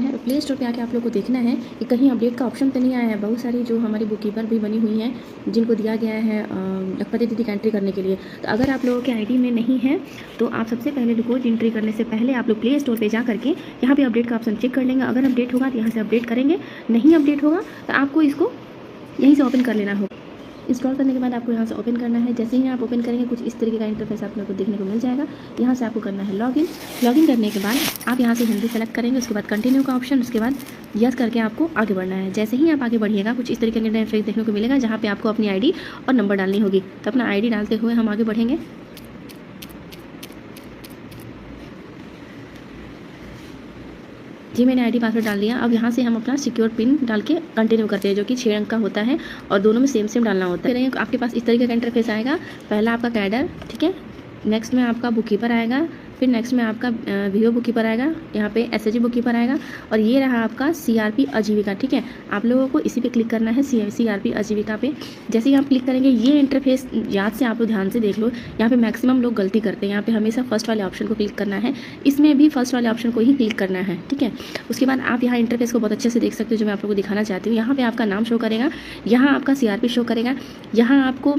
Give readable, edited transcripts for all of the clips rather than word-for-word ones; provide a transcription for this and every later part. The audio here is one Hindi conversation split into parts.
है। प्ले स्टोर पे आके आप लोग को देखना है कि कहीं अपडेट का ऑप्शन तो नहीं आया है। बहुत सारी जो हमारी बुक कीपर भी बनी हुई हैं जिनको दिया गया है लखपति दीदी का एंट्री करने के लिए, तो अगर आप लोगों के आईडी में नहीं है तो आप सबसे पहले रोज एंट्री करने से पहले आप लोग प्ले स्टोर पर जा करके यहाँ पे अपडेट का ऑप्शन चेक कर लेंगे। अगर अपडेट होगा तो यहाँ से अपडेट करेंगे, नहीं अपडेट होगा तो आपको इसको यहीं से ओपन कर लेना होगा। इंस्टॉल करने के बाद आपको यहाँ से ओपन करना है। जैसे ही आप ओपन करेंगे कुछ इस तरीके का इंटरफेस आप लोगों को देखने को मिल जाएगा। यहाँ से आपको करना है लॉगिन। लॉगिन करने के बाद आप यहाँ से हिंदी सेलेक्ट करेंगे, उसके बाद कंटिन्यू का ऑप्शन, उसके बाद यस करके आपको आगे बढ़ना है। जैसे ही आप आगे बढ़िएगा कुछ इस तरीके का इंटरफेस देखने को मिलेगा जहाँ पे आपको अपनी आईडी और नंबर डालनी होगी। तो अपना आईडी डालते हुए हम आगे बढ़ेंगे। जी मैंने आईडी पासवर्ड डाल दिया। अब यहाँ से हम अपना सिक्योर पिन डाल के कंटिन्यू करते हैं, जो कि 6 अंक का होता है और दोनों में सेम डालना होता है। आपके पास इस तरीके का इंटरफेस आएगा। पहला आपका कैडर, ठीक है, नेक्स्ट में आपका बुक कीपर आएगा, फिर नेक्स्ट में आपका वीओ बुक कीपर आएगा, यहाँ पे एसएचजी बुक कीपर आएगा और ये रहा आपका सीआरपी आजीविका। ठीक है, आप लोगों को इसी पे क्लिक करना है, सीआरपी आजीविका पे। जैसे ही आप क्लिक करेंगे ये इंटरफेस याद से आप लोग ध्यान से देख लो। यहाँ पे मैक्सिमम लोग गलती करते हैं। यहाँ पे हमेशा फर्स्ट वाले ऑप्शन को क्लिक करना है, इसमें भी फर्स्ट वाले ऑप्शन को ही क्लिक करना है। ठीक है, उसके बाद आप यहाँ इंटरफेस को बहुत अच्छे से देख सकते हो, जो मैं आप लोगों को दिखाना चाहती हूँ। यहाँ पे आपका नाम शो करेगा, यहाँ आपका सीआरपी शो करेगा, यहाँ आपको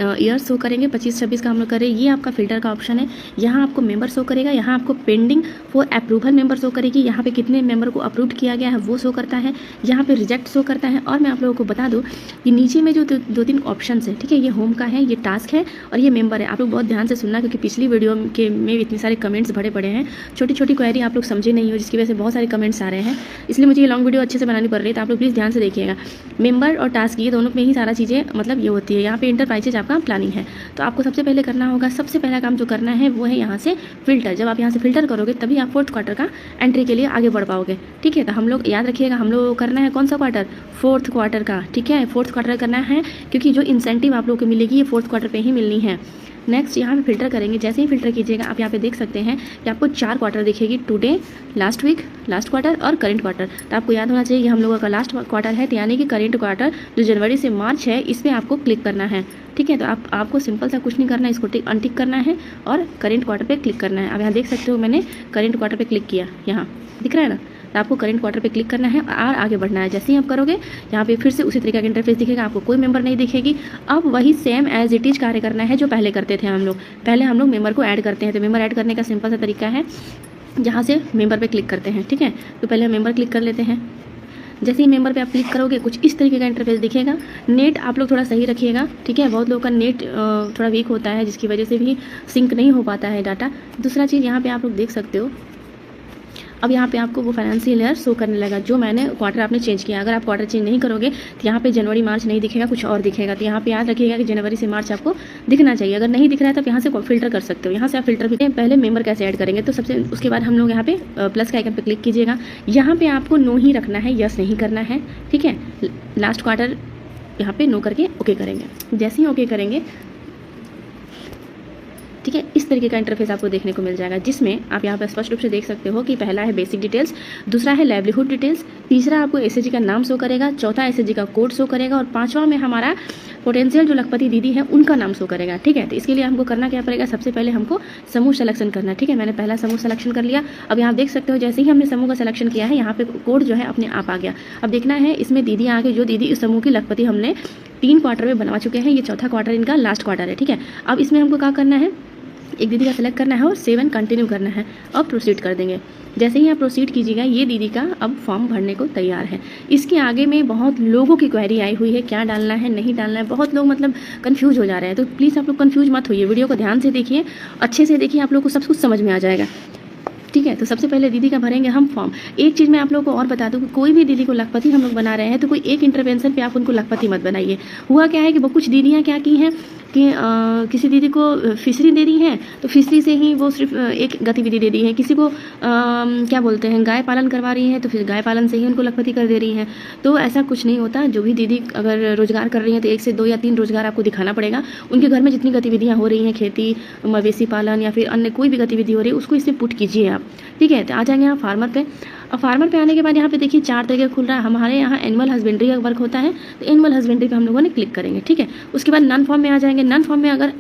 ईयर शो करेंगे 25-26 का हम लोग करें। ये आपका फिल्टर का ऑप्शन है। यहाँ आपको मेंबर शो करेगा, यहाँ आपको pending for approval member show करेगी, यहाँ पे कितने मेंबर को अप्रूव किया गया है वो शो करता है, यहाँ पे रिजेक्ट शो करता है। और मैं आप लोगों को बता दूँ कि नीचे में जो 2-3 ऑप्शन है, ठीक है, ये होम का है, ये टास्क है और ये मेंबर है। आप लोग बहुत ध्यान से सुनना, क्योंकि पिछली वीडियो के में इतने सारे कमेंट्स भरे पड़े हैं, छोटी छोटी क्वेरी आप लोग समझे नहीं हो, जिसकी वजह से बहुत सारे कमेंट्स आ रहे हैं, इसलिए मुझे ये लॉन्ग वीडियो अच्छे से बनानी पड़ रही है। तो आप लोग प्लीज़ ध्यान से देखिएगा। मेंबर और टास्क ये दोनों में ही सारा चीज़ें मतलब ये होती है। यहाँ पे इंटरप्राइजेज आपका प्लानिंग है। तो आपको सबसे पहले करना होगा, सबसे पहला काम जो करना है वो है यहाँ से फिल्टर। जब आप यहाँ से फिल्टर करोगे तभी आप 4th क्वार्टर का एंट्री के लिए आगे बढ़ पाओगे। ठीक है, तो हम लोग याद रखिएगा, हम लोग करना है कौन सा क्वार्टर, 4th क्वार्टर का। ठीक है, 4th क्वार्टर करना है, क्योंकि जो इंसेंटिव आप लोग को मिलेगी ये 4th क्वार्टर पे ही मिलनी है। नेक्स्ट यहाँ पे फिल्टर करेंगे। जैसे ही फिल्टर कीजिएगा आप यहाँ पे देख सकते हैं कि आपको 4 क्वार्टर दिखेगी, today, last week, last quarter और करंट क्वार्टर। तो आपको याद होना चाहिए कि हम लोगों का लास्ट क्वार्टर है, तो यानी कि करंट क्वार्टर जो जनवरी से मार्च है, इस पर आपको क्लिक करना है। ठीक है, तो आपको सिंपल सा कुछ नहीं करना है, इसको अनटिक करना है और करंट क्वार्टर पे क्लिक करना है। अब यहाँ देख सकते हो मैंने करंट क्वार्टर पे क्लिक किया, यहाँ दिख रहा है ना। तो आपको करंट क्वार्टर पे क्लिक करना है और आगे बढ़ना है। जैसे ही आप करोगे यहाँ पे फिर से उसी तरीके का इंटरफेस दिखेगा, आपको कोई मेंबर नहीं दिखेगी। अब वही सेम एज इट इज कार्य करना है जो पहले करते थे हम लोग। पहले हम लोग मेंबर को ऐड करते हैं, तो मेंबर ऐड करने का सिंपल सा तरीका है, जहाँ से मेंबर पे क्लिक करते हैं। ठीक है, तो पहले हम मेंबर क्लिक कर लेते हैं। जैसे ही मेंबर पे आप क्लिक करोगे कुछ इस तरीके का इंटरफेस दिखेगा। नेट आप लोग थोड़ा सही रखिएगा, ठीक है, बहुत लोगों का नेट थोड़ा वीक होता है, जिसकी वजह से भी सिंक नहीं हो पाता है डाटा। दूसरा चीज़ यहाँ पे आप लोग देख सकते हो, अब यहाँ पे आपको वो फाइनेंशियल ईयर शो करने लगा जो मैंने क्वार्टर आपने चेंज किया। अगर आप क्वार्टर चेंज नहीं करोगे तो यहाँ पे जनवरी मार्च नहीं दिखेगा, कुछ और दिखेगा। तो यहाँ पे याद रखिएगा कि जनवरी से मार्च आपको दिखना चाहिए। अगर नहीं दिख रहा है तो आप यहाँ से फिल्टर कर सकते हो। यहाँ से आप फिल्टर भी पहले मेंबर कैसे ऐड करेंगे, तो सबसे उसके बाद हम लोग यहाँ पे प्लस के आइकन पे क्लिक कीजिएगा। यहाँ पे आपको नो ही रखना है, यस नहीं करना है। ठीक है, लास्ट क्वार्टर यहाँ पे नो करके ओके करेंगे। जैसे ही ओके करेंगे, ठीक है, इस तरीके का इंटरफेस आपको देखने को मिल जाएगा, जिसमें आप यहाँ पर स्पष्ट रूप से देख सकते हो कि पहला है बेसिक डिटेल्स, दूसरा है लाइवलीहुड डिटेल्स, तीसरा आपको एसएचजी का नाम शो करेगा, चौथा एसएचजी का कोड शो करेगा और पांचवा में हमारा पोटेंशियल जो लखपति दीदी है उनका नाम शो करेगा। ठीक है, तो इसके लिए हमको करना क्या पड़ेगा, सबसे पहले हमको समूह सिलेक्शन करना है। ठीक है, मैंने पहला समूह सिलेक्शन कर लिया। अब यहाँ देख सकते हो जैसे ही हमने समूह का सिलेक्शन किया है, यहाँ पे कोड जो है अपने आप आ गया। अब देखना है इसमें दीदी आगे, जो दीदी इस समूह की लखपति हमने 3 क्वार्टर में बनवा चुके हैं, ये चौथा क्वार्टर इनका लास्ट क्वार्टर है। ठीक है, अब इसमें हमको क्या करना है, एक दीदी का सिलेक्ट करना है और 7 कंटिन्यू करना है और प्रोसीड कर देंगे। जैसे ही आप प्रोसीड कीजिएगा, ये दीदी का अब फॉर्म भरने को तैयार है। इसके आगे में बहुत लोगों की क्वेरी आई हुई है, क्या डालना है नहीं डालना है, बहुत लोग मतलब कंफ्यूज हो जा रहे हैं। तो प्लीज़ आप लोग कंफ्यूज मत होइए, वीडियो को ध्यान से देखिए, अच्छे से देखिए, आप लोग को सब कुछ समझ में आ जाएगा। ठीक है, तो सबसे पहले दीदी का भरेंगे हम फॉर्म। एक चीज़ मैं आप लोगों को और बता दूं कि कोई भी दीदी को लखपति हम लोग बना रहे हैं तो कोई एक इंटरवेंशन पे आप उनको लखपति मत बनाइए। हुआ क्या है कि वो कुछ दीदियाँ क्या की हैं कि किसी दीदी को फिशरी दे दी हैं, तो फिशरी से ही वो सिर्फ एक गतिविधि दे दी है। किसी को क्या बोलते हैं, गाय पालन करवा रही हैं, तो फिर गाय पालन से ही उनको लखपति कर दे रही हैं। तो ऐसा कुछ नहीं होता। जो भी दीदी अगर रोजगार कर रही हैं तो 1 से 2 या 3 रोजगार आपको दिखाना पड़ेगा। उनके घर में जितनी गतिविधियाँ हो रही हैं, खेती, मवेशी पालन या फिर अन्य कोई भी गतिविधि हो रही है, उसको इसमें पुट कीजिए आप। ठीक है, तो आ जाएंगे यहाँ फार्मर पे। और फार्मर पे आने के बाद यहाँ पे देखिए 4 तरीके खुल रहा है। हमारे यहाँ एनिमल हस्बेंड्री का वर्क होता है, तो एनिमल हस्बेंड्री पे हम लोगों ने क्लिक करेंगे। ठीक है, उसके बाद नन फॉर्म में आ जाएंगे। नन फॉर्म में अगर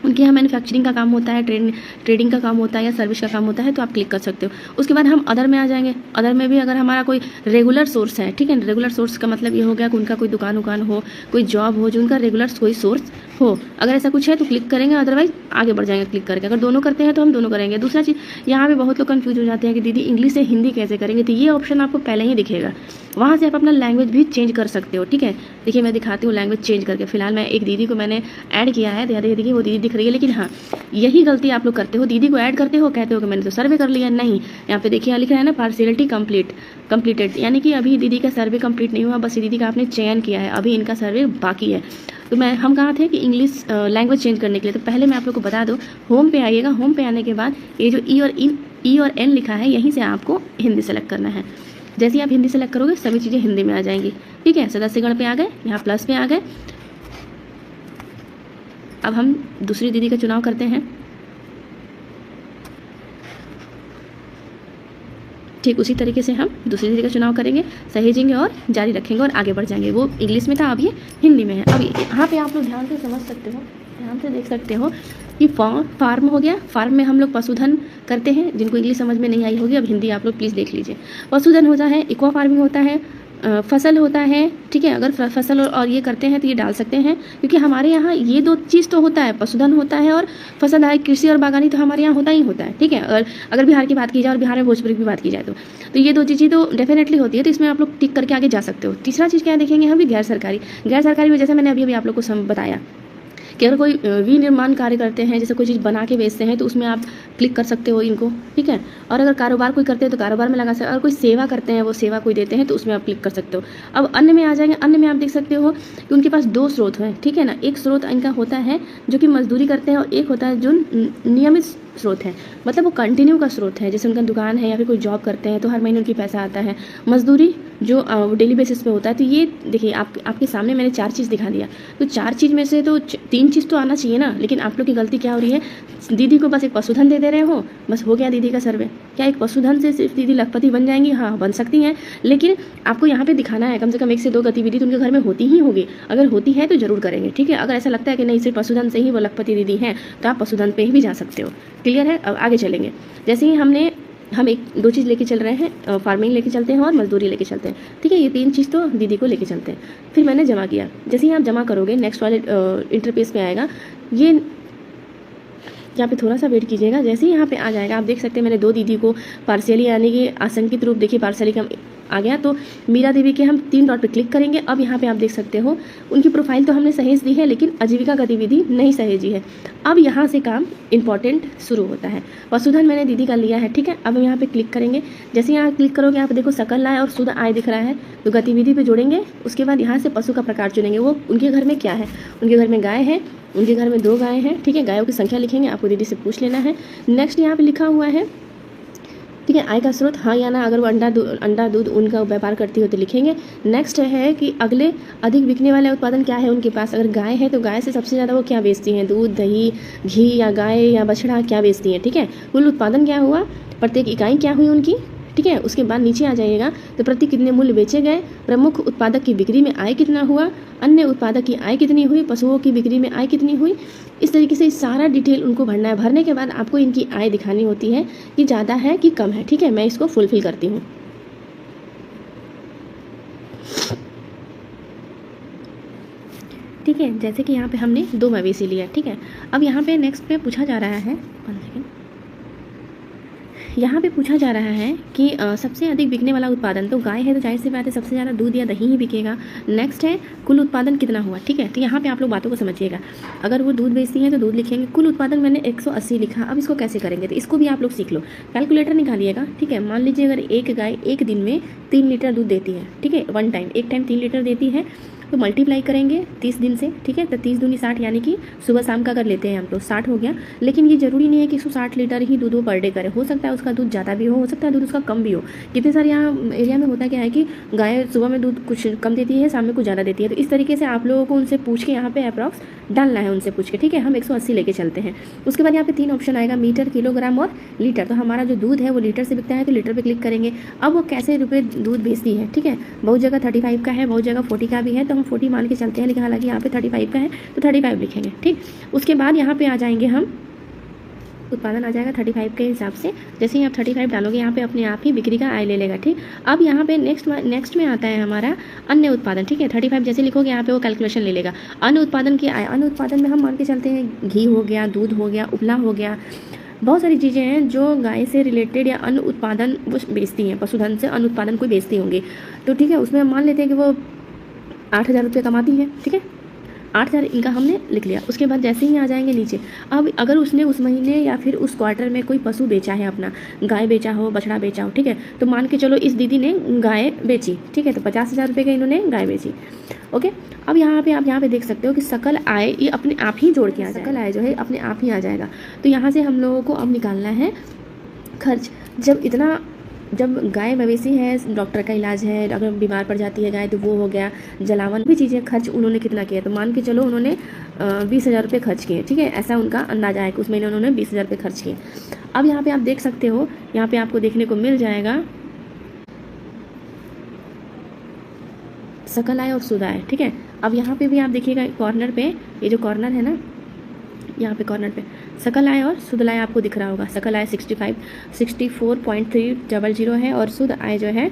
उनके यहाँ मैन्युफैक्चरिंग का काम होता है, ट्रेडिंग का काम होता है या सर्विस का काम होता है, तो आप क्लिक कर सकते हो। उसके बाद हम अदर में आ जाएंगे। अदर में भी अगर हमारा कोई रेगुलर सोर्स है, ठीक है, रेगुलर सोर्स का मतलब ये हो गया कि उनका कोई दुकान हो, कोई जॉब हो जो उनका रेगुलर कोई सोर्स हो, अगर ऐसा कुछ है तो क्लिक करेंगे, अदरवाइज आगे बढ़ जाएंगे क्लिक करके। अगर दोनों करते हैं तो हम दोनों करेंगे। दूसरा चीज़, यहाँ पे बहुत लोग कंफ्यूज हो जाते हैं कि दीदी इंग्लिश से हिंदी कैसे करेंगे, तो ये ऑप्शन आपको पहले ही दिखेगा, वहाँ से आप अपना लैंग्वेज भी चेंज कर सकते हो, ठीक है। देखिए मैं दिखाती हूँ लैंग्वेज चेंज करके। फिलहाल मैं एक दीदी को मैंने ऐड किया है, देखिए वो दीदी दिख रही है, लेकिन हाँ यही गलती आप लोग करते हो, दीदी को ऐड करते हो, कहते हो कि मैंने तो सर्वे कर लिया, नहीं, यहाँ पे देखिए लिखा है ना पार्शियलिटी कंप्लीटेड, यानी कि अभी दीदी का सर्वे कंप्लीट नहीं हुआ, बस दीदी का आपने चयन किया है, अभी इनका सर्वे बाकी है। तो हम कहाँ थे कि इंग्लिश लैंग्वेज चेंज करने के लिए, तो पहले मैं आप लोग को बता दूँ, होम पे आइएगा। होम पे आने के बाद ये जो ई और एन लिखा है, यहीं से आपको हिंदी सेलेक्ट करना है। जैसे ही आप हिंदी सेलेक्ट करोगे सभी चीज़ें हिंदी में आ जाएंगी, ठीक है। सदस्यगण पे आ गए, यहाँ प्लस पे आ गए। अब हम दूसरी दीदी का चुनाव करते हैं। ठीक उसी तरीके से हम दूसरी दीदी का चुनाव करेंगे, सहेजेंगे और जारी रखेंगे और आगे बढ़ जाएंगे। वो इंग्लिश में था, अब ये हिंदी में है। अब यहाँ पे आप लोग ध्यान से समझ सकते हो, ध्यान से देख सकते हो कि फार्म हो गया। फार्म में हम लोग पशुधन करते हैं, जिनको इंग्लिश समझ में नहीं आई होगी, अब हिंदी आप लोग प्लीज़ देख लीजिए। पशुधन होता है, इक्वा फार्मिंग होता है, फसल होता है, ठीक है। अगर फसल और ये करते हैं तो ये डाल सकते हैं, क्योंकि हमारे यहाँ ये दो चीज़ तो होता है, पशुधन होता है और फसल है, कृषि और बागानी तो हमारे यहाँ होता ही होता है, ठीक है। अगर बिहार की बात की जाए और बिहार में भोजपुरी की बात की जाए तो ये दो चीज़ें तो डेफिनेटली होती है, तो इसमें आप लोग टिक करके आगे जा सकते हो। तीसरा चीज़ क्या देखेंगे हम, भी गैर सरकारी में जैसे मैंने अभी आप लोग को बताया कि अगर कोई विनिर्माण कार्य करते हैं, जैसे कोई चीज़ बना के बेचते हैं, तो उसमें आप क्लिक कर सकते हो इनको, ठीक है। और अगर कारोबार कोई करते हैं तो कारोबार में लगा सकते हो। और कोई सेवा करते हैं, वो सेवा कोई देते हैं, तो उसमें आप क्लिक कर सकते हो। अब अन्य में आ जाएंगे। अन्य में आप देख सकते हो कि उनके पास दो स्रोत हैं, ठीक है ना। एक स्रोत इनका होता है जो कि मजदूरी करते हैं, और एक होता है जो नियमित स्रोत है, मतलब वो कंटिन्यू का स्रोत है। जैसे उनका दुकान है या फिर कोई जॉब करते हैं तो हर महीने उनकी पैसा आता है। मजदूरी जो डेली बेसिस पे होता है। तो ये देखिए आपके सामने मैंने 4 चीज़ दिखा दिया, तो 4 चीज़ में से तो 3 चीज़ तो आना चाहिए ना। लेकिन आप लोग की गलती क्या हो रही है, दीदी को बस एक पशुधन दे रहे हो, बस हो गया दीदी का सर्वे। क्या एक पशुधन से सिर्फ दीदी लखपति बन जाएंगी? हाँ बन सकती हैं, लेकिन आपको यहाँ पे दिखाना है कम से कम 1 से 2 गतिविधि तो उनके घर में होती ही होगी। अगर होती है तो जरूर करेंगे, ठीक है। अगर ऐसा लगता है कि नहीं सिर्फ पशुधन से ही वो लखपति दीदी हैं, तो आप पशुधन पे ही भी जा सकते हो। क्लियर है। अब आगे चलेंगे। जैसे ही हम 1-2 चीज़ लेके चल रहे हैं, फार्मिंग लेके चलते हैं और मजदूरी लेके चलते हैं, ठीक है। ये 3 चीज़ तो दीदी को लेके चलते हैं। फिर मैंने जमा किया। जैसे ही आप जमा करोगे नेक्स्ट वाले इंटरफेस पे आएगा। ये यहाँ पे थोड़ा सा वेट कीजिएगा। जैसे ही यहाँ पे आ जाएगा, आप देख सकते हैं मैंने 2 दीदी को पार्शियली यानी कि आशंकित रूप, देखिए पार्शियली का आ गया। तो मीरा देवी के हम 3 डॉट पे क्लिक करेंगे। अब यहाँ पे आप देख सकते हो उनकी प्रोफाइल तो हमने सहेज दी है, लेकिन आजीविका गतिविधि नहीं सहेजी है। अब यहाँ से काम इंपॉर्टेंट शुरू होता है। पशुधन मैंने दीदी का लिया है, ठीक है। अब यहाँ पे क्लिक करेंगे। जैसे यहाँ क्लिक करोगे, आप देखो सकल आय और शुद्ध आय दिख रहा है, तो गतिविधि पे जोड़ेंगे। उसके बाद यहाँ से पशु का प्रकार चुनेंगे, वो उनके घर में क्या है। उनके घर में गाय है, उनके घर में 2 गायें हैं, ठीक है। गायों की संख्या लिखेंगे, आपको दीदी से पूछ लेना है। नेक्स्ट यहाँ पे लिखा हुआ है, ठीक है, आय का स्रोत हाँ या ना। अगर वो अंडा दूध उनका व्यापार करती हो तो लिखेंगे। नेक्स्ट है कि अगले अधिक बिकने वाले उत्पादन क्या है उनके पास। अगर गाय है तो गाय से सबसे ज़्यादा वो क्या बेचती हैं, दूध, दही, घी, या गाय या बछड़ा क्या बेचती हैं, ठीक है। कुल उत्पादन क्या हुआ, प्रत्येक इकाई क्या हुई उनकी, ठीक है। उसके बाद नीचे आ जाइएगा तो प्रति कितने मूल्य बेचे गए, प्रमुख उत्पादक की बिक्री में आय कितना हुआ, अन्य उत्पादक की आय कितनी हुई, पशुओं की बिक्री में आय कितनी हुई। इस तरीके से सारा डिटेल उनको भरना है। भरने के बाद आपको इनकी आय दिखानी होती है कि ज़्यादा है कि कम है, ठीक है। मैं इसको फुलफिल करती हूँ। ठीक है, जैसे कि यहाँ पे हमने 2 मवेशी लिया, ठीक है। अब यहाँ पे नेक्स्ट पे पूछा जा रहा है, 1 सेकेंड, यहाँ पे पूछा जा रहा है कि सबसे अधिक बिकने वाला उत्पादन, तो गाय है तो जाहिर सी बात है सबसे ज़्यादा दूध या दही ही बिकेगा। नेक्स्ट है कुल उत्पादन कितना हुआ, ठीक है। तो यहाँ पे आप लोग बातों को समझिएगा। अगर वो दूध बेचती हैं तो दूध लिखेंगे। कुल उत्पादन मैंने 180 लिखा। अब इसको कैसे करेंगे, तो इसको भी आप लोग सीख लो। कैलकुलेटर निकालिएगा, ठीक है। मान लीजिए अगर एक गाय एक दिन में 3 लीटर दूध देती है, ठीक है, एक टाइम 3 लीटर देती है, तो मल्टीप्लाई करेंगे 30 दिन से, ठीक है। तो 30 दूनी 60, यानी कि सुबह शाम का अगर लेते हैं हम तो 60 हो गया। लेकिन ये जरूरी नहीं है कि 160 लीटर ही दूध वो पर डे करे, हो सकता है उसका दूध ज़्यादा भी हो सकता है दूध उसका कम भी हो। कितने सारे यहाँ एरिया में होता क्या है कि गाय सुबह में दूध कुछ कम देती है, शाम में कुछ ज़्यादा देती है। तो इस तरीके से आप लोगों को उनसे पूछ के यहाँ पे अप्रॉक्स डालना है, उनसे पूछ के, ठीक है। हम 180 लेके चलते हैं। उसके बाद यहाँ पे 3 ऑप्शन आएगा, मीटर, किलोग्राम और लीटर। तो हमारा जो दूध है वो लीटर से बिकता है, तो लीटर पे क्लिक करेंगे। अब वो कैसे रुपये दूध बेचती है, ठीक है। बहुत जगह 35 का है, बहुत जगह 40 का भी है, तो तो हम 40 मान के चलते हैं, लेकिन हालांकि यहाँ पे 35 का है तो 35 लिखेंगे। ठीक, उसके बाद यहाँ पे आ जाएंगे हम, उत्पादन आ जाएगा 35 के हिसाब से। जैसे ही आप 35 डालोगे यहाँ पे अपने आप ही बिक्री का आय ले लेगा। ठीक, अब यहाँ पे नेक्स्ट में आता है हमारा अन्य उत्पादन। ठीक है, 35 जैसे लिखोगे यहाँ पे वो कैलकुलेशन ले लेगा। अन्य उत्पादन की आय, अन्य उत्पादन में हम मान के चलते हैं घी हो गया, दूध हो गया, उपला हो गया, बहुत सारी चीज़ें हैं जो गाय से रिलेटेड या अन्य उत्पादन वो बेचती हैं, पशुधन से अन्य उत्पादन कोई बेचती होंगी। तो ठीक है, उसमें हम मान लेते हैं कि वो 8,000 रुपये कमाती है। ठीक है, 8,000 इनका हमने लिख लिया। उसके बाद जैसे ही आ जाएंगे नीचे, अब अगर उसने उस महीने या फिर उस क्वार्टर में कोई पशु बेचा है, अपना गाय बेचा हो, बछड़ा बेचा हो, ठीक है, तो मान के चलो इस दीदी ने गाय बेची। ठीक है, तो 50,000 रुपये का इन्होंने गाय बेची। ओके, अब यहाँ पे आप यहाँ पे देख सकते हो कि सकल आय ये अपने आप ही जोड़ के आ जाएगा, सकल आय जो है अपने आप ही आ जाएगा। तो यहाँ से हम लोगों को अब निकालना है खर्च। जब गाय मवेशी है, डॉक्टर का इलाज है, अगर बीमार पड़ जाती है गाय तो वो हो गया, जलावन भी चीज़ें खर्च उन्होंने कितना किया, तो मान के चलो उन्होंने 20,000 रुपये खर्च किए। ठीक है, ऐसा उनका अंदाजा है कि उस महीने उन्होंने 20,000 रुपये खर्च किए। अब यहाँ पे आप देख सकते हो, यहाँ पे आपको देखने को मिल जाएगा सकल आय और शुद्ध आय। ठीक है, अब यहाँ पे भी आप देखिएगा कॉर्नर पे, ये जो कॉर्नर है ना, यहाँ पे कॉर्नर पे सकल आय और शुद्ध आय आपको दिख रहा होगा। सकल आय 64.300 है और शुद्ध आय जो है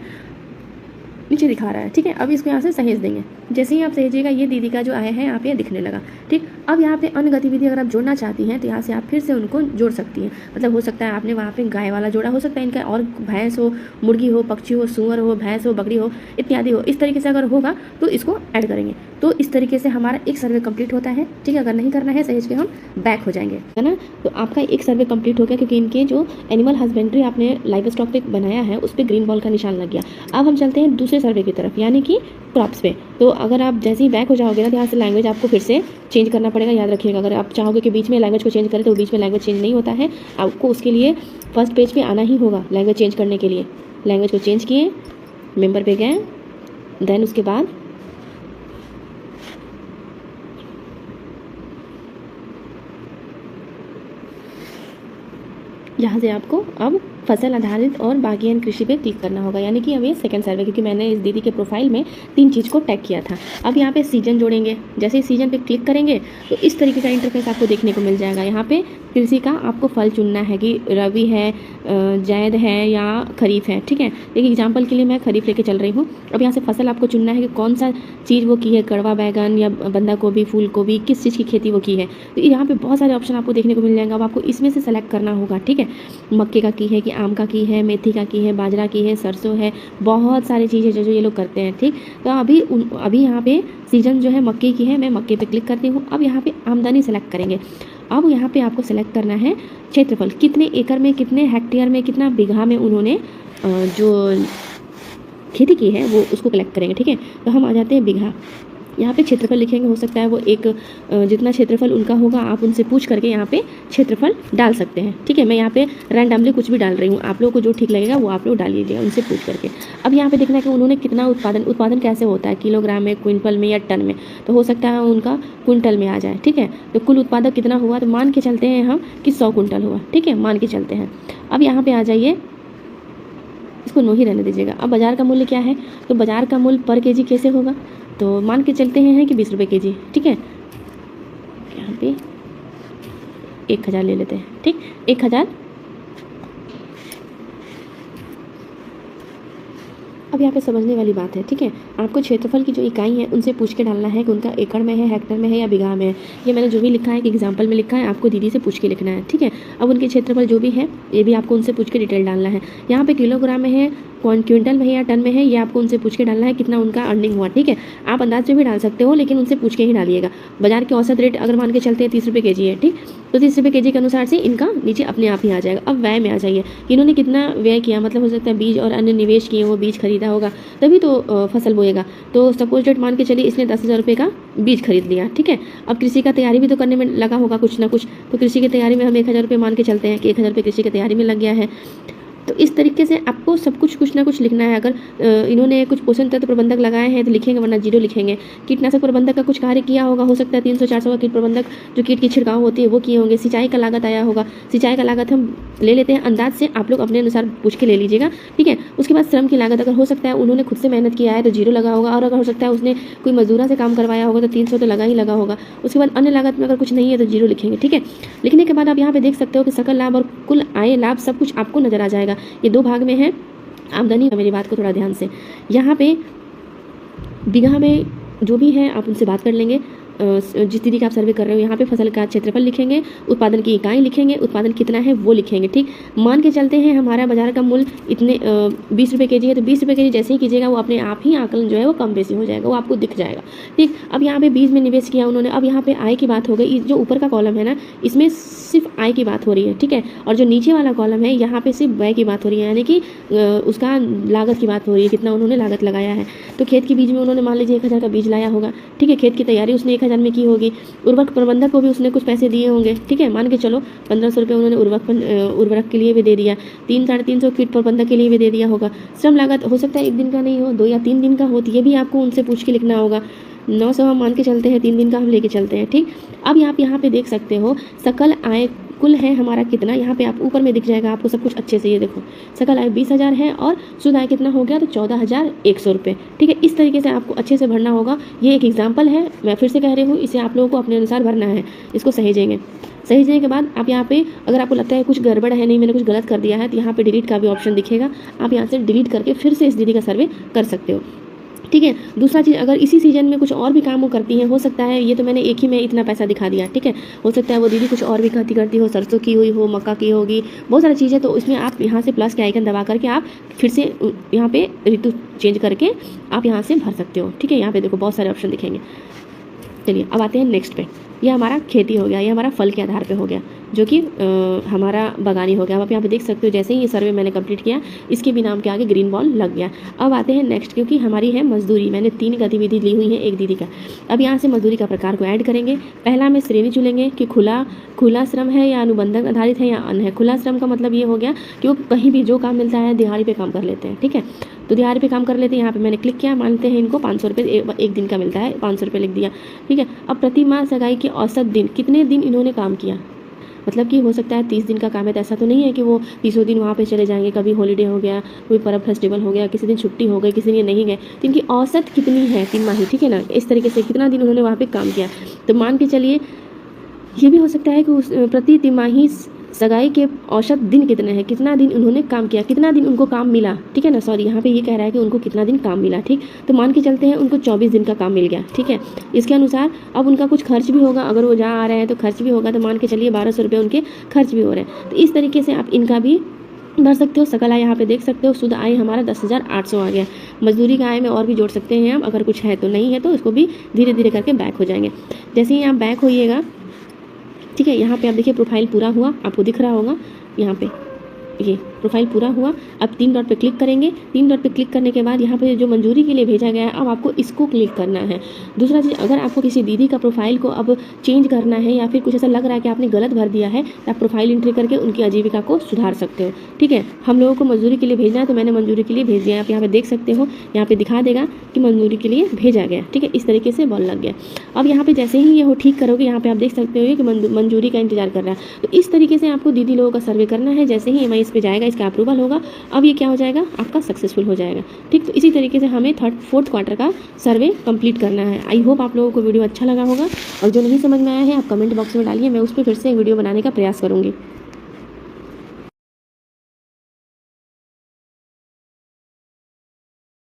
नीचे दिखा रहा है। ठीक है, अब इसको यहाँ से सहेज देंगे। जैसे ही आप सहेजिएगा ये दीदी का जो आय है यहाँ पे दिखने लगा। ठीक, अब यहाँ पे अन्य गतिविधि अगर आप जोड़ना चाहती हैं तो यहाँ से आप फिर से उनको जोड़ सकती हैं। मतलब हो सकता है आपने वहाँ पे गाय वाला जोड़ा, हो सकता है इनका और भैंस हो, मुर्गी हो, पक्षी हो, सूअर हो, भैंस हो, बकरी हो, इत्यादि हो। इस तरीके से अगर होगा तो इसको ऐड करेंगे। तो इस तरीके से हमारा एक सर्वे कंप्लीट होता है। ठीक है, अगर नहीं करना है सहेज के हम बैक हो जाएंगे, है ना। तो आपका एक सर्वे कंप्लीट हो गया, क्योंकि इनके जो एनिमल हस्बेंड्री आपने लाइव स्टॉक पे बनाया है उस पर ग्रीन बॉल का निशान लग गया। अब हम चलते हैं दूसरे सर्वे की तरफ, यानी कि क्रॉप्स पे। तो अगर आप जैसे ही बैक हो जाओगे ना तो यहाँ से लैंग्वेज आपको फिर से चेंज करना पड़ेगा। याद रखिएगा, अगर आप चाहोगे कि बीच में लैंग्वेज को चेंज करें तो बीच में लैंग्वेज चेंज नहीं होता है। आपको उसके लिए फर्स्ट पेज पे आना ही होगा लैंग्वेज चेंज करने के लिए। लैंग्वेज को चेंज किए, मेंबर पे गए, देन उसके बाद यहाँ से आपको अब फसल आधारित और बागीन कृषि पे क्लिक करना होगा, यानी कि अब ये सेकंड सर्वे, क्योंकि मैंने इस दीदी के प्रोफाइल में 3 चीज़ को टैग किया था। अब यहाँ पे सीजन जोड़ेंगे। जैसे ही सीजन पे क्लिक करेंगे तो इस तरीके का इंटरफेस आपको देखने को मिल जाएगा। यहाँ पे कृषि का आपको फल चुनना है कि रबी है, जैद है या खरीफ है। ठीक है, देखिए एग्जाम्पल के लिए मैं खरीफ लेके चल रही हूँ। अब यहाँ से फसल आपको चुनना है कि कौन सा चीज़ वो की है, कड़वा बैगन या बंदा गोभी, फूल गोभी, किस चीज़ की खेती वो की है। तो यहाँ पे बहुत सारे ऑप्शन आपको देखने को मिल जाएंगे। अब आपको इसमें से सेलेक्ट करना होगा। ठीक है, मक्के का की है कि आम का की है, मेथी का की है, बाजरा की है, सरसों है, बहुत सारी चीज़ें जो ये लोग करते हैं। ठीक, तो अभी यहाँ पे सीजन जो है मक्के की है, मैं मक्के पे क्लिक करती हूँ। अब यहाँ पे आमदनी सेलेक्ट करेंगे। अब यहाँ पे आपको सेलेक्ट करना है क्षेत्रफल, कितने एकड़ में, कितने हेक्टेयर में, कितना बीघा में उन्होंने जो खेती की है वो उसको कलेक्ट करेंगे। ठीक है, तो हम आ जाते हैं बीघा। यहाँ पे क्षेत्रफल लिखेंगे। हो सकता है वो एक जितना क्षेत्रफल उनका होगा आप उनसे पूछ करके यहाँ पे क्षेत्रफल डाल सकते हैं। ठीक है, मैं यहाँ पे रैंडमली कुछ भी डाल रही हूँ, आप लोगों को जो ठीक लगेगा वो आप लोग डाल लीजिएगा उनसे पूछ करके। अब यहाँ पे देखना है कि उन्होंने कितना उत्पादन कैसे होता है, किलोग्राम में, क्विंटल में या टन में। तो हो सकता है उनका क्विंटल में आ जाए। ठीक है, तो कुल उत्पादक कितना हुआ, तो मान के चलते हैं हम कि 100 कुंटल हुआ। ठीक है, मान के चलते हैं। अब यहाँ पे आ जाइए, इसको नो ही रहने दीजिएगा। अब बाजार का मूल्य क्या है, तो बाजार का मूल्य पर केजी कैसे होगा, तो मान के चलते हैं कि 20 रुपये केजी। ठीक है, यहाँ पे 1000 ले लेते हैं। ठीक, 1000। अब यहाँ पे समझने वाली बात है। ठीक है, आपको क्षेत्रफल की जो इकाई है उनसे पूछ के डालना है कि उनका एकड़ में है, हेक्टर में है या बीघा में है। ये मैंने जो भी लिखा है कि एग्जाम्पल में लिखा है, आपको दीदी से पूछ के लिखना है। ठीक है, अब उनके क्षेत्रफल जो भी है ये भी आपको उनसे पूछ के डिटेल डालना है। यहाँ पे किलोग्राम में है, क्विंटल में है या टन में है, ये आपको उनसे पूछ के डालना है कितना उनका अर्निंग हुआ। ठीक है, आप अंदाज से भी डाल सकते हो लेकिन उनसे पूछ के ही डालिएगा। बाजार के औसत रेट अगर मान के चलते हैं 30 रुपये केजी है। ठीक, तो 30 रुपये केजी के अनुसार से इनका नीचे अपने आप ही आ जाएगा। अब व्यय में आ जाइए, इन्होंने कितना व्यय किया, मतलब हो सकता है बीज और अन्य निवेश किए, वो बीज खरीदा होगा तभी तो फसल बोएगा। तो सपोज डेट मान के चलिए इसने 10,000 रुपये का बीज खरीद लिया। ठीक है, अब कृषि का तैयारी भी तो करने में लगा होगा कुछ ना कुछ, तो कृषि की तैयारी में हम 1000 रुपये मान के चलते हैं कि 1000 रुपये कृषि की तैयारी में लग गया है। तो इस तरीके से आपको सब कुछ ना कुछ लिखना है। अगर इन्होंने कुछ पोषण तत्व प्रबंधक लगाए हैं तो लिखेंगे, वरना जीरो लिखेंगे। कीटनाशक प्रबंधक का कुछ कार्य किया होगा, हो सकता है 300-400 का कीट प्रबंधक जो कीट की छिड़काव होती है वो किए होंगे। सिंचाई का लागत आया होगा, सिंचाई का लागत हम ले लेते हैं अंदाज से, आप लोग अपने अनुसार पूछ के ले लीजिएगा, ठीक है। उसके बाद श्रम की लागत, अगर हो सकता है उन्होंने खुद से मेहनत किया है तो जीरो लगा होगा, और अगर हो सकता है उसने कोई मजदूरा से काम करवाया होगा तो 300 तो लगा ही लगा होगा। उसके बाद अन्य लागत में अगर कुछ नहीं है तो जीरो लिखेंगे, ठीक है। लिखने के बाद आप यहाँ पे देख सकते हो कि सकल लाभ और कुल आय लाभ सब कुछ आपको नजर आ जाएगा। ये 2 भाग में है आमदनी। मेरी बात को थोड़ा ध्यान से, यहाँ पे बीघा में जो भी है आप उनसे बात कर लेंगे। जिस दीदी का आप सर्वे कर रहे हो, यहाँ पे फसल का क्षेत्रफल लिखेंगे, उत्पादन की इकाई लिखेंगे, उत्पादन कितना है वो लिखेंगे, ठीक। मान के चलते हैं हमारा बाजार का मूल्य इतने 20 रुपये केजी है, तो 20 रुपये केजी जैसे ही कीजिएगा वो अपने आप ही आकलन जो है वो कम बेसी हो जाएगा, वो आपको दिख जाएगा, ठीक। अब यहाँ पे बीज में निवेश किया उन्होंने। अब यहाँ पे आय की बात हो गई। जो ऊपर का कॉलम है ना, इसमें सिर्फ आय की बात हो रही है, ठीक है। और जो नीचे वाला कॉलम है यहाँ पे सिर्फ व्यय की बात हो रही है, यानी कि उसका लागत की बात हो रही है, कितना उन्होंने लागत लगाया है। तो खेत के बीज में उन्होंने मान लीजिए 1000 का बीज लाया होगा, ठीक है। खेत की तैयारी उसने 1000 में की होगी। उर्वरक प्रबंधक को भी उसने कुछ पैसे दिए होंगे, ठीक है। मान के चलो 1500 रुपये उन्होंने उर्वरक के लिए भी दे दिया, 300-350 कीट प्रबंधक के लिए भी दे दिया होगा। श्रम लागत हो सकता है 1 दिन का नहीं हो, 2 या 3 दिन का हो, तो ये भी आपको उनसे पूछ के लिखना होगा। 900 हम मान के चलते हैं, 3 दिन का हम लेके चलते हैं, ठीक। अब आप यहाँ पे देख सकते हो सकल आय कुल है हमारा कितना, यहाँ पे आप ऊपर में दिख जाएगा आपको सब कुछ अच्छे से। ये देखो सकल आय 20,000 है और शुद्ध आय कितना हो गया, तो 14,100 रुपये, ठीक है। इस तरीके से आपको अच्छे से भरना होगा। ये एक एग्जाम्पल है, मैं फिर से कह रही हूँ, इसे आप लोगों को अपने अनुसार भरना है। इसको सहेजेंगे। सहेजने के बाद आप यहाँ पे अगर आपको लगता है कुछ गड़बड़ है, नहीं मैंने कुछ गलत कर दिया है, तो यहाँ पे डिलीट का भी ऑप्शन दिखेगा। आप यहाँ से डिलीट करके फिर से इस दीदी का सर्वे कर सकते हो, ठीक है। दूसरा चीज़, अगर इसी सीजन में कुछ और भी काम वो करती हैं, हो सकता है ये तो मैंने एक ही में इतना पैसा दिखा दिया, ठीक है। हो सकता है वो दीदी कुछ और भी करती हो, सरसों की हुई हो, मक्का की होगी, बहुत सारी चीज़ें। तो इसमें आप यहाँ से प्लस के आइकन दबा करके आप फिर से यहाँ पे ऋतु चेंज करके आप यहाँ से भर सकते हो, ठीक है। यहाँ पे देखो बहुत सारे ऑप्शन दिखेंगे। चलिए अब आते हैं नेक्स्ट पे। ये हमारा खेती हो गया, ये हमारा फल के आधार पे हो गया, जो कि हमारा बागानी हो गया। अब आप यहाँ पे देख सकते हो, जैसे ही ये सर्वे मैंने कंप्लीट किया, इसके भी नाम के आगे ग्रीन बॉल लग गया। अब आते हैं नेक्स्ट, क्योंकि हमारी है मजदूरी। मैंने 3 गतिविधि ली हुई है एक दीदी का। अब यहाँ से मजदूरी का प्रकार को ऐड करेंगे। पहला में श्रेणी चुनेंगे कि खुला श्रम है या अनुबंधक आधारित है या अन्य है। खुला श्रम का मतलब ये हो गया कि वो कहीं भी जो काम मिलता है दिहाड़ी पे काम कर लेते हैं, ठीक है। तो दिहाड़ी पे काम कर लेते हैं। यहाँ पे मैंने क्लिक किया, मानते हैं इनको 500 रुपये एक दिन का मिलता है, 500 रुपये लिख दिया, ठीक है। अब प्रति माह सगाई के औसत दिन, कितने दिन इन्होंने काम किया, मतलब कि हो सकता है 30 दिन का काम है, तो ऐसा तो नहीं है कि वो 30 दिन वहाँ पे चले जाएंगे। कभी हॉलीडे हो गया, कोई पर्व फेस्टिवल हो गया, किसी दिन छुट्टी हो गई, किसी दिन ये नहीं गए, तो इनकी औसत कितनी है 3 माही, ठीक है ना। इस तरीके से कितना दिन उन्होंने वहाँ पे काम किया। तो मान के चलिए ये भी हो सकता है कि प्रति तिमाही सगाई के औसत दिन कितने हैं, कितना दिन उन्होंने काम किया, कितना दिन उनको काम मिला, ठीक है ना। सॉरी, यहाँ पे ये कह रहा है कि उनको कितना दिन काम मिला, ठीक। तो मान के चलते हैं उनको 24 दिन का काम मिल गया, ठीक है। इसके अनुसार अब उनका कुछ खर्च भी होगा, अगर वो जहाँ आ रहे हैं तो खर्च भी होगा, तो मान के चलिए 1200 रुपये उनके खर्च भी हो रहे हैं। तो इस तरीके से आप इनका भी भर सकते हो। सकल आय यहाँ पे देख सकते हो, शुद्ध आय हमारा 10,800 आ गया। मजदूरी का आय में और भी जोड़ सकते हैं आप, अगर कुछ है तो, नहीं है तो इसको भी धीरे धीरे करके बैक हो जाएंगे। जैसे ही आप बैक होइएगा, ठीक है, यहाँ पे आप देखिए प्रोफाइल पूरा हुआ, आपको दिख रहा होगा यहाँ पे ये प्रोफाइल पूरा हुआ। अब 3 डॉट पे क्लिक करेंगे। 3 डॉट पे क्लिक करने के बाद यहाँ पे जो मंजूरी के लिए भेजा गया है, अब आपको इसको क्लिक करना है। दूसरा चीज़, अगर आपको किसी दीदी का प्रोफाइल को अब चेंज करना है या फिर कुछ ऐसा लग रहा है कि आपने गलत भर दिया है, तो आप प्रोफाइल एंट्री करके उनकी आजीविका को सुधार सकते हो, ठीक है। हम लोगों को मजदूरी के लिए भेजना है, तो मैंने मंजूरी के लिए भेज दिया। आप यहाँ पे देख सकते हो, यहाँ पे दिखा देगा कि मंजूरी के लिए भेजा गया, ठीक है। इस तरीके से बॉल लग गया। अब यहाँ पे जैसे ही ये हो ठीक करोगे, यहाँ पे आप देख सकते हो कि मंजूरी का इंतजार कर रहा है। तो इस तरीके से आपको दीदी लोगों का सर्वे करना है। जैसे ही MIS पे जाएगा, इसका अप्रूवल होगा, अब ये क्या हो जाएगा, आपका सक्सेसफुल हो जाएगा, ठीक। तो इसी तरीके से हमें 4th क्वार्टर का सर्वे कंप्लीट करना है। आई होप आप लोगों को वीडियो अच्छा लगा होगा, और जो नहीं समझ में आया है आप कमेंट बॉक्स में डालिए, मैं उस पर फिर से वीडियो बनाने का प्रयास करूँगी।